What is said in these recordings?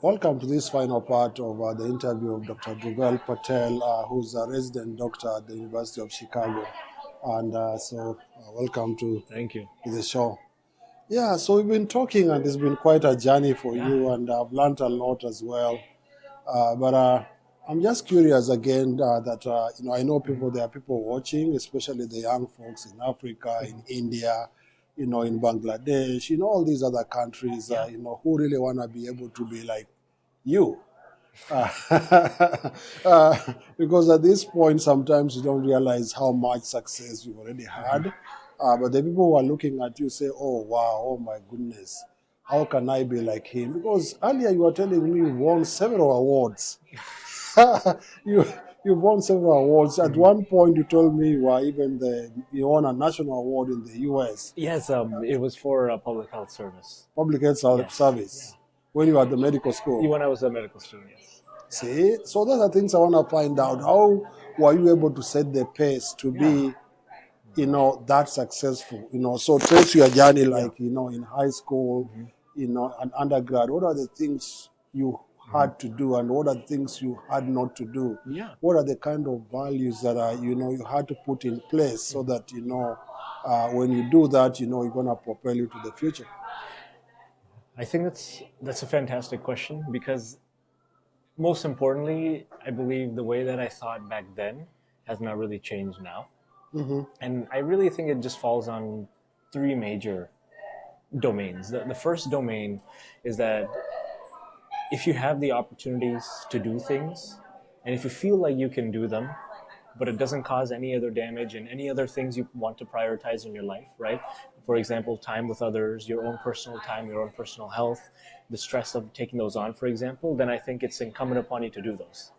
Welcome to this final part of the interview of Dr. Dhruvil Patel, who's a resident doctor at the University of Chicago. And welcome to Thank you. the show. Yeah, so we've been talking, and it's been quite a journey for you, and I've learned a lot as well. But I'm just curious again I know there are people watching, especially the young folks in Africa, in India, in Bangladesh, all these other countries, who really want to be able to be like you. Uh, because at this point, sometimes you don't realize how much success you've already had. But the people who are looking at you say, oh, wow, oh my goodness, how can I be like him? Because earlier you were telling me you won several awards. You won several awards. At one point, you told me you won a national award in the U.S. Yes, it was for public health service. Public health service. When you were at the medical school. When I was a medical student, yes. See, so those are things I want to find out. How were you able to set the pace to be, that successful? So trace your journey, in high school, and undergrad. What are the things you had to do, and what are the things you had not to do? Yeah. What are the kind of values that you had to put in place so that when you do that, you're going to propel you to the future? I think that's a fantastic question, because most importantly, I believe the way that I thought back then has not really changed now. And I really think it just falls on three major domains. The first domain is that if you have the opportunities to do things, and if you feel like you can do them, but it doesn't cause any other damage and any other things you want to prioritize in your life, right? For example, time with others, your own personal time, your own personal health, the stress of taking those on, for example, then I think it's incumbent upon you to do those,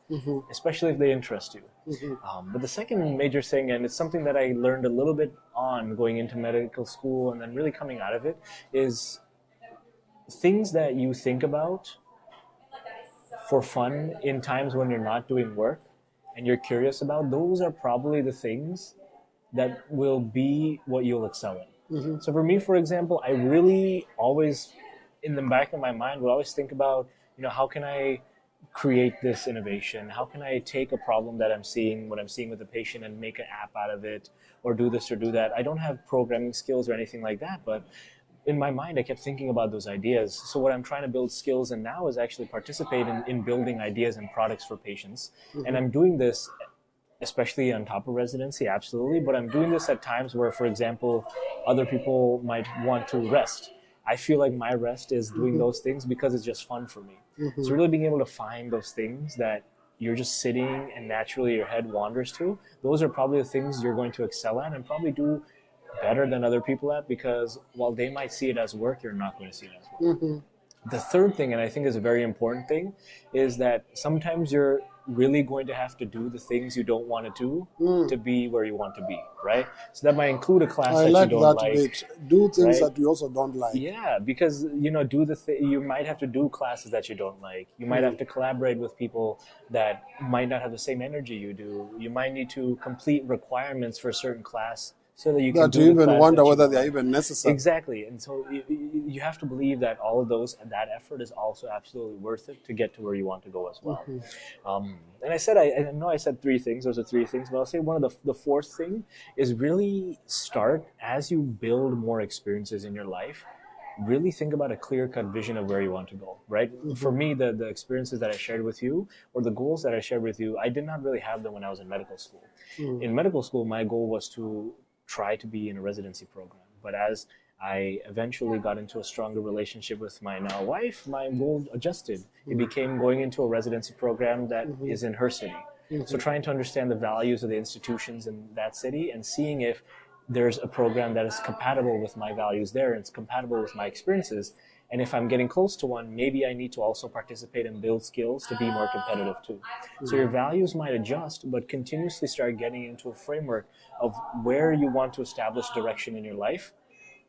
especially if they interest you. But the second major thing, and it's something that I learned a little bit on going into medical school and then really coming out of it, is things that you think about for fun in times when you're not doing work and you're curious about, those are probably the things that will be what you'll excel in. So for me, for example, I really always, in the back of my mind, would always think about, how can I create this innovation? How can I take a problem that I'm seeing, what I'm seeing with a patient, and make an app out of it, or do this or do that? I don't have programming skills or anything like that, but in my mind, I kept thinking about those ideas. So what I'm trying to build skills in now is actually participate in building ideas and products for patients. And I'm doing this, especially on top of residency, absolutely. But I'm doing this at times where, for example, other people might want to rest. I feel like my rest is doing those things because it's just fun for me. So really being able to find those things that you're just sitting and naturally your head wanders to, those are probably the things you're going to excel at and probably do better than other people at, because while they might see it as work, you're not going to see it as work. The third thing, and I think is a very important thing, is that sometimes you're really going to have to do the things you don't want to do to be where you want to be, right? So that might include a class that you don't like. Bit. Do things that you also don't like. Yeah, because you might have to do classes that you don't like. You might have to collaborate with people that might not have the same energy you do. You might need to complete requirements for a certain class so that you can do even wonder whether they're even necessary. Exactly. And so you have to believe that all of that effort is also absolutely worth it to get to where you want to go as well. And I know I said three things. Those are three things, but I'll say one of the fourth thing is really start, as you build more experiences in your life, really think about a clear-cut vision of where you want to go, right? For me, the experiences that I shared with you, or the goals that I shared with you, I did not really have them when I was in medical school. In medical school, my goal was to try to be in a residency program. But as I eventually got into a stronger relationship with my now wife, my goal adjusted. It became going into a residency program that is in her city. So trying to understand the values of the institutions in that city and seeing if there's a program that is compatible with my values there and it's compatible with my experiences. And if I'm getting close to one, maybe I need to also participate and build skills to be more competitive too. So your values might adjust, but continuously start getting into a framework of where you want to establish direction in your life,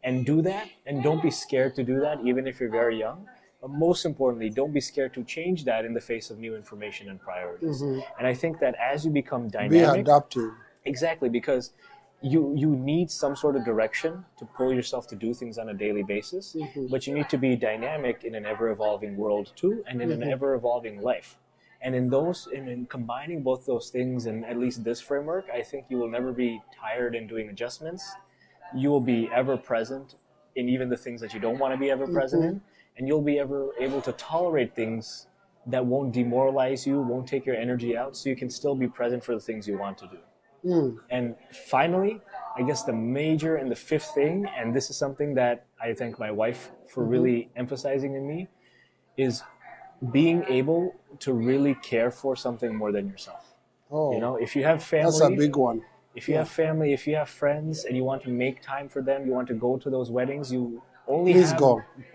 and do that. And don't be scared to do that, even if you're very young. But most importantly, don't be scared to change that in the face of new information and priorities. And I think that as you become dynamic, be adaptive. Exactly, because you need some sort of direction to pull yourself to do things on a daily basis, but you need to be dynamic in an ever-evolving world too, and in an ever-evolving life. And in combining both those things, in at least this framework, I think you will never be tired in doing adjustments. You will be ever present in even the things that you don't want to be ever present in, and you'll be ever able to tolerate things that won't demoralize you, won't take your energy out, so you can still be present for the things you want to do. And finally, I guess the major and the fifth thing, and this is something that I thank my wife for really emphasizing in me, is being able to really care for something more than yourself. Oh, You know, if you have family, that's a big one. if you have family, if you have friends, and you want to make time for them, you want to go to those weddings, you only Please have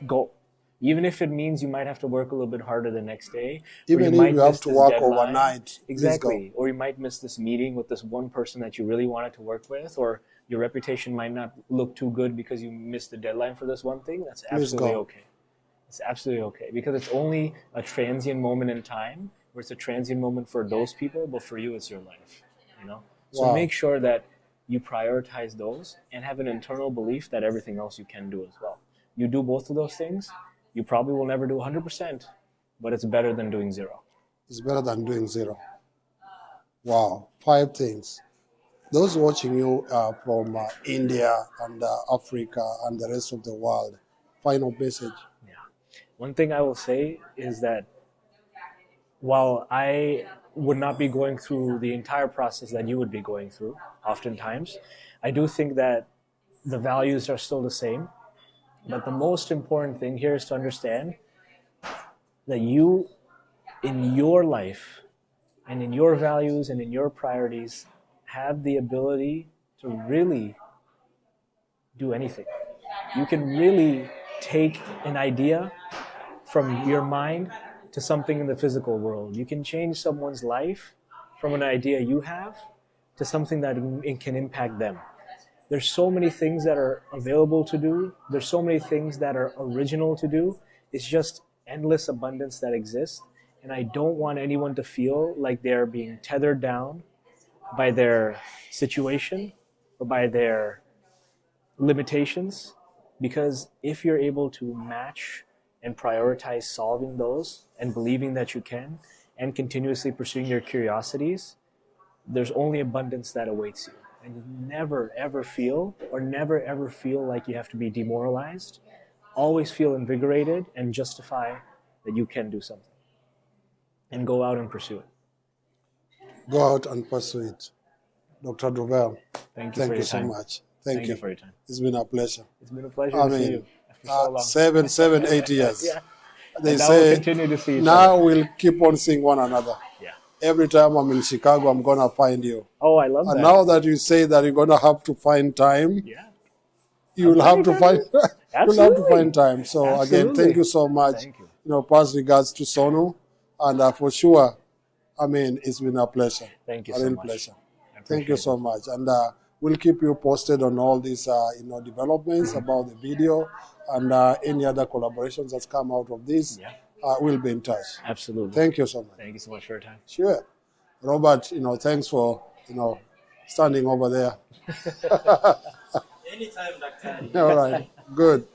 go. Even if it means you might have to work a little bit harder the next day, or Even you if might you have miss to this work deadline. overnight, please go. Exactly. Or you might miss this meeting with this one person that you really wanted to work with, or your reputation might not look too good because you missed the deadline for this one thing. That's Please absolutely go. okay. It's absolutely okay, because it's only a transient moment in time, where it's a transient moment for those people, but for you, it's your life. You know. So Wow. make sure that you prioritize those and have an internal belief that everything else you can do as well. You do both of those things, you probably will never do 100%, but it's better than doing zero. It's better than doing zero. Wow, 5 things. Those watching you from India and Africa and the rest of the world, final message. Yeah. One thing I will say is that while I would not be going through the entire process that you would be going through, oftentimes, I do think that the values are still the same. But the most important thing here is to understand that you, in your life, and in your values and in your priorities, have the ability to really do anything. You can really take an idea from your mind to something in the physical world. You can change someone's life from an idea you have to something that it can impact them. There's so many things that are available to do. There's so many things that are original to do. It's just endless abundance that exists. And I don't want anyone to feel like they're being tethered down by their situation or by their limitations. Because if you're able to match and prioritize solving those and believing that you can and continuously pursuing your curiosities, there's only abundance that awaits you. And you never ever feel like you have to be demoralized. Always feel invigorated and justify that you can do something. And go out and pursue it. Go out and pursue it. Dr. Dhruvil, Thank you for thank your you so time. much. Thank you. For your time. It's been a pleasure. It's been a pleasure I to see mean, you after so long. 7, 8 years. Yeah. They And now we'll say continue to see each now other. we'll keep on seeing one another. Yeah. Every time I'm in Chicago, I'm going to find you. Oh, I love And that. now that you say that you're going to have to find time, Yeah. you'll have to find you'll have to Absolutely. find time. So again, Absolutely. thank you so much. Thank you. Past regards to Sonu, and for sure, I mean, it's been a pleasure. Thank you A so real much. pleasure. I Thank you appreciate so much, and we'll keep you posted on all these developments about the video and any other collaborations that's come out of this. Yeah. We'll be in touch. it. Absolutely. Thank you so much. Thank you so much for your time. Sure, Robert. Thanks for standing over there. Anytime, Dr. All right, good.